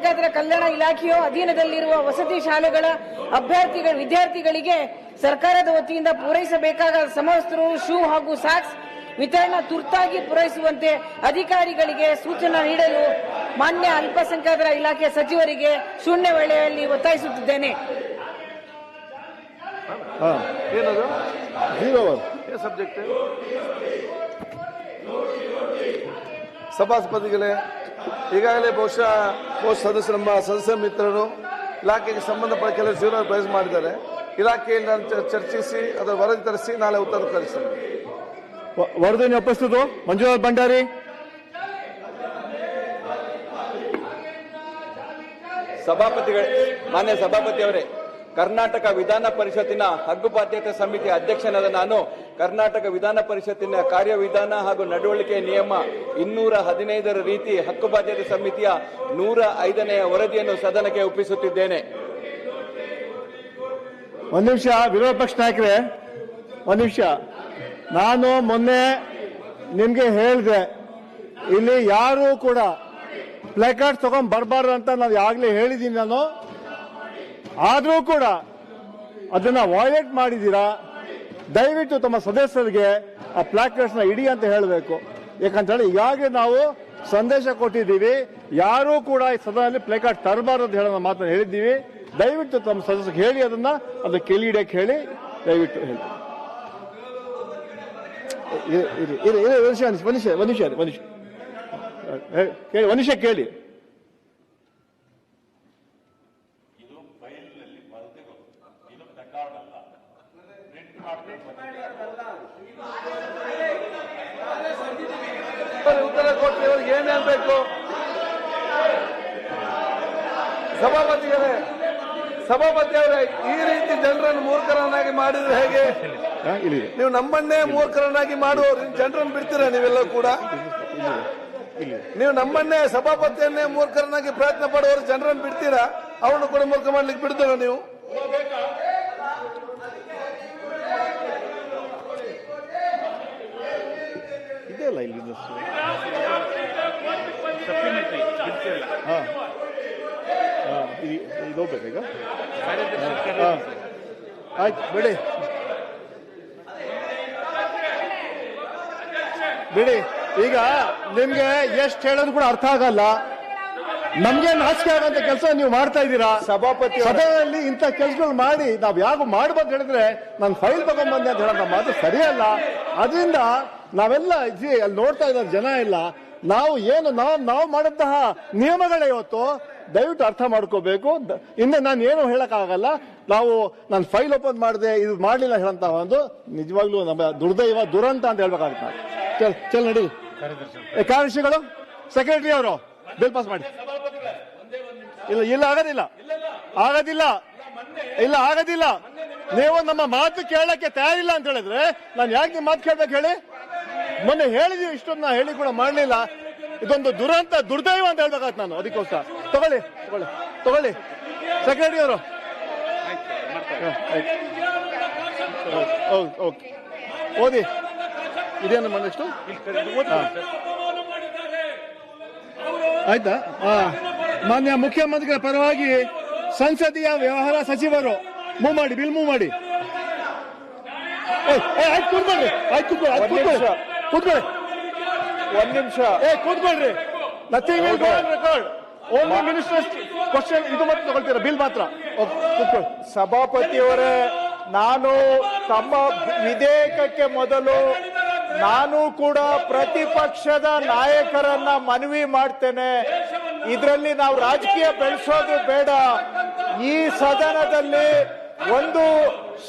ಅಲ್ಪಸಂಖ್ಯಾತರ ಕಲ್ಯಾಣ ಇಲಾಖೆಯ ಅಧೀನದಲ್ಲಿರುವ ವಸತಿ ಶಾಲೆಗಳ ವಿದ್ಯಾರ್ಥಿಗಳಿಗೆ ಸರ್ಕಾರದ ವತಿಯಿಂದ ಪೂರೈಸಬೇಕಾದ ಸಮವಸ್ತ್ರಗಳು, ಶೂ ಹಾಗೂ ಸಾಕ್ಸ್ ವಿತರಣಾ ತುರ್ತಾಗಿ ಪೂರೈಸುವಂತೆ ಅಧಿಕಾರಿಗಳಿಗೆ ಸೂಚನೆ ನೀಡಲು ಮಾನ್ಯ ಅಲ್ಪಸಂಖ್ಯಾತರ ಇಲಾಖೆ ಸಚಿವರಿಗೆ ಶೂನ್ಯ ವೇಳೆಯಲ್ಲಿ ಒತ್ತಾಯಿಸುತ್ತಿದ್ದೇನೆ. ಸಭಾಪತಿಗಳೇ, ಈಗಾಗಲೇ ಬಹುಶಃ ನಮ್ಮ ಸದಸ್ಯ ಮಿತ್ರರು ಇಲಾಖೆಗೆ ಸಂಬಂಧಪಟ್ಟ ಕೆಲವು ಜೀವನ ಪ್ರಯತ್ನ ಮಾಡಿದ್ದಾರೆ. ಇಲಾಖೆಯಲ್ಲಿ ನಾನು ಚರ್ಚಿಸಿ ಅದರ ವರದಿ ತರಿಸಿ ನಾಳೆ ಉತ್ತರ ಕಳಿಸ್ತೇನೆ. ವರದಿ ಒಪ್ಪಿಸುವುದು ಮಂಜುನಾಥ್ ಭಂಡಾರಿ. ಮಾನ್ಯ ಸಭಾಪತಿ ಅವರೇ, ಕರ್ನಾಟಕ ವಿಧಾನ ಪರಿಷತ್ತಿನ ಹಕ್ಕುಬಾಧ್ಯತೆ ಸಮಿತಿ ಅಧ್ಯಕ್ಷನಾದ ನಾನು ಕರ್ನಾಟಕ ವಿಧಾನ ಪರಿಷತ್ತಿನ ಕಾರ್ಯವಿಧಾನ ಹಾಗೂ ನಡವಳಿಕೆ ನಿಯಮ 215 ರೀತಿ ಹಕ್ಕುಬಾಧ್ಯತೆ ಸಮಿತಿಯ 105ನೇ ವರದಿಯನ್ನು ಸದನಕ್ಕೆ ಒಪ್ಪಿಸುತ್ತಿದ್ದೇನೆ. ಒಂದು ನಿಮಿಷ, ವಿರೋಧ ಪಕ್ಷ ನಾಯಕರೇ, ಒಂದು ನಿಮಿಷ. ನಾನು ಮೊನ್ನೆ ನಿಮ್ಗೆ ಹೇಳಿದೆ, ಇಲ್ಲಿ ಯಾರು ಕೂಡ ಪ್ಲೇಕಾರ್ಡ್ ತಗೊಂಡ್ ಬರಬಾರ್ದು ಅಂತ ನಾವು ಯಾವಾಗಲೇ ಹೇಳಿದ್ದೀನಿ ನಾನು. ಆದರೂ ಕೂಡ ಅದನ್ನ ವೈಲೇಟ್ ಮಾಡಿದ್ದೀರಾ. ದಯವಿಟ್ಟು ತಮ್ಮ ಸದಸ್ಯರಿಗೆ ಆ ಪ್ಲಾಕಾರ್ಡ್ಸ್ನ ಇಡಿ ಅಂತ ಹೇಳಬೇಕು. ಯಾಕಂತೇಳಿ ಈಗಾಗಲೇ ನಾವು ಸಂದೇಶ ಕೊಟ್ಟಿದ್ದೀವಿ, ಯಾರೂ ಕೂಡ ಈ ಸದನದಲ್ಲಿ ಪ್ಲೇಕಾರ್ಡ್ ತರಬಾರ್ದು ಅಂತ ಹೇಳೋ ಮಾತನ್ನು ಹೇಳಿದ್ದೀವಿ. ದಯವಿಟ್ಟು ತಮ್ಮ ಸದಸ್ಯರಿಗೆ ಹೇಳಿ, ಅದನ್ನ ಕೆಲಿ ಹಿಡಿಯಕ್ಕೆ ಹೇಳಿ, ದಯವಿಟ್ಟು ಹೇಳಿ. ಒಂದು ನಿಮಿಷ ಕೇಳಿ. ಉತ್ತರ ಕೊಟ್ಟು ಏನೇ ಅನ್ಬೇಕು? ಸಭಾಪತಿ ಅವರೇ, ಈ ರೀತಿ ಜನರನ್ನು ಮೂರ್ಖರನ್ನಾಗಿ ಮಾಡಿದ್ರೆ ಹೇಗೆ? ನೀವು ನಮ್ಮನ್ನೇ ಮೂರ್ಖರನ್ನಾಗಿ ಮಾಡುವವರು ಜನರನ್ನು ಬಿಡ್ತೀರಾ? ನೀವೆಲ್ಲ ಕೂಡ ನೀವು ನಮ್ಮನ್ನೇ ಸಭಾಪತಿಯನ್ನೇ ಮೂರ್ಖರನ್ನಾಗಿ ಪ್ರಯತ್ನ ಪಡುವವರು ಜನರನ್ನು ಬಿಡ್ತೀರಾ? ಅವನು ಕೂಡ ಮೂರ್ಖ ಮಾಡ್ಲಿಕ್ಕೆ ಬಿಡ್ತೀರಾ ನೀವು? ಇದೆಯಲ್ಲ ಇಲ್ಲಿ ಇದು ಹೋಗ್ಬೇಕಾಗ. ಆಯ್ತು, ಬಿಡಿ ಬಿಡಿ. ಈಗ ನಿಮ್ಗೆ ಎಷ್ಟು ಹೇಳೋದು ಕೂಡ ಅರ್ಥ ಆಗಲ್ಲ. ನಮ್ಗೆ ನಾಚಿಕೆ ಆಗಂತ ಕೆಲಸ ನೀವು ಮಾಡ್ತಾ ಇದ್ದೀರಾ. ಸಭಾಪತಿ ಸದನದಲ್ಲಿ ಇಂಥ ಕೆಲಸಗಳು ಮಾಡಿ ನಾವು ಯಾಕೆ ಮಾಡ್ಬೋದು ಹೇಳಿದ್ರೆ, ನಾನು ಫೈಲ್ ತಗೊಂಡ್ಬಂದೆ ಅಂತ ಹೇಳೋ ಮಾತು ಸರಿಯಲ್ಲ. ಅದರಿಂದ ನಾವೆಲ್ಲ ಅಲ್ಲಿ ನೋಡ್ತಾ ಇದ್ದಾರೆ ಜನ ಎಲ್ಲ, ನಾವು ಏನು ನಾವು ಮಾಡಿದಂತಹ ನಿಯಮಗಳೇ ಇವತ್ತು. ದಯವಿಟ್ಟು ಅರ್ಥ ಮಾಡ್ಕೋಬೇಕು. ಹಿಂದೆ ನಾನು ಏನು ಹೇಳಕ್ಕಾಗಲ್ಲ. ನಾನು ಫೈಲ್ ಓಪನ್ ಮಾಡಿದೆ, ಇದು ಮಾಡಲಿಲ್ಲ ಹೇಳಂತ ಒಂದು ನಿಜವಾಗ್ಲೂ ನಮ್ಮ ದುರ್ದೈವ, ದುರಂತ ಅಂತ ಹೇಳ್ಬೇಕಾಗುತ್ತೆ. ಚಲ್ ನಡಿ. ಕಾರ್ಯದರ್ಶಿಗಳು, ಸೆಕ್ರೆಟರಿ ಅವರು ಬಿಲ್ ಪಾಸ್ ಮಾಡಿ. ಇಲ್ಲ ಆಗೋದಿಲ್ಲ. ನೀವು ನಮ್ಮ ಮಾತು ಕೇಳಕ್ಕೆ ತಯಾರಿಲ್ಲ ಅಂತ ಹೇಳಿದ್ರೆ ನಾನು ಯಾಕೆ ನಿಮ್ಮ ಮಾತು ಕೇಳ್ಬೇಕು ಹೇಳಿ? ಮೊನ್ನೆ ಹೇಳಿದೀವಿ, ಇಷ್ಟೊಂದು ಹೇಳಿ ಕೂಡ ಮಾಡಲಿಲ್ಲ. ಇದೊಂದು ದುರಂತ, ದುರ್ದೈವ ಅಂತ ಹೇಳ್ಬೇಕಾಗತ್ತೆ ನಾನು. ಅದಕ್ಕೋಸ್ಕರ ತಗೊಳ್ಳಿ ಸೆಕ್ರೆಟರಿ ಅವರು. ಓಕೆ, ಓದಿ. ಇದೇನು ನೆಕ್ಸ್ಟ್ ಆಯ್ತಾ? ಮಾನ್ಯ ಮುಖ್ಯಮಂತ್ರಿಗಳ ಪರವಾಗಿ ಸಂಸದೀಯ ವ್ಯವಹಾರ ಸಚಿವರು ಬಿಲ್ ಮೂವ್ ಮಾಡಿ. ಕೂತ್ಕೊಳ್ರಿ. ಒಂದ್ ನಿಮಿಷ ಕೂತ್ಕೊಳ್ರಿ. Nothing will go on record. Only ministers question ಇದು ಮಾತ್ರ ತಗೊಳ್ತೀರಾ, ಬಿಲ್ ಮಾತ್ರ. ಕೂತ್ಕೊಳ್ಳಿ. ಸಭಾಪತಿಯವರೇ, ನಾನು ತಮ್ಮ ವಿಧೇಯಕಕ್ಕೆ ಮೊದಲು ನಾನು ಕೂಡ ಪ್ರತಿಪಕ್ಷದ ನಾಯಕರನ್ನ ಮನವಿ ಮಾಡ್ತೇನೆ. ಇದರಲ್ಲಿ ನಾವು ರಾಜಕೀಯ ಬೆಳೆಸೋದು ಬೇಡ. ಈ ಸದನದಲ್ಲಿ ಒಂದು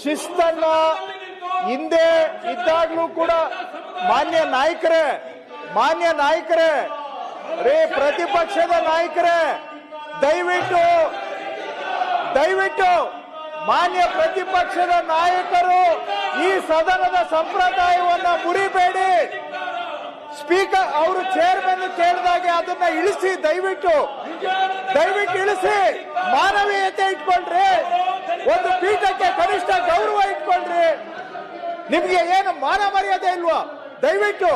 ಶಿಸ್ತನ್ನ ಹಿಂದೆ ಇದ್ದಾಗ್ಲೂ ಕೂಡ ಮಾನ್ಯ ನಾಯಕರೇ ರೇ ಪ್ರತಿಪಕ್ಷದ ನಾಯಕರೇ, ದಯವಿಟ್ಟು ಮಾನ್ಯ ಪ್ರತಿಪಕ್ಷದ ನಾಯಕರು ಈ ಸದನದ ಸಂಪ್ರದಾಯವನ್ನ ಮುರಿಬೇಡಿ. ಸ್ಪೀಕರ್ ಅವರು ಚೇರ್ಮನ್ ಕೇಳಿದಾಗೆ ಅದನ್ನ ಇಳಿಸಿ, ದಯವಿಟ್ಟು ಇಳಿಸಿ. ಮಾನವೀಯತೆ ಇಟ್ಕೊಳ್ರಿ. ಒಂದು ಪೀಠಕ್ಕೆ ಕನಿಷ್ಠ ಗೌರವ ಇಟ್ಕೊಳ್ರಿ. ನಿಮ್ಗೆ ಏನು ಮಾನ ಮರ್ಯಾದೆ ಇಲ್ವಾ? ದಯವಿಟ್ಟು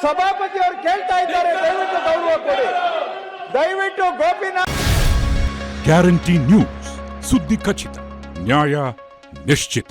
ಸಭಾಪತಿ ಅವರು ಕೇಳ್ತಾ ಇದ್ದಾರೆ, ದಯವಿಟ್ಟು ಗೌರವ ಕೊಡಿ. ದಯವಿಟ್ಟು ಗೋಪಿನಾಥ್ ಗ್ಯಾರಂಟಿ ನ್ಯೂಸ್, ಸುದ್ದಿ ಖಚಿತ, ನ್ಯಾಯ ನಿಶ್ಚಿತ.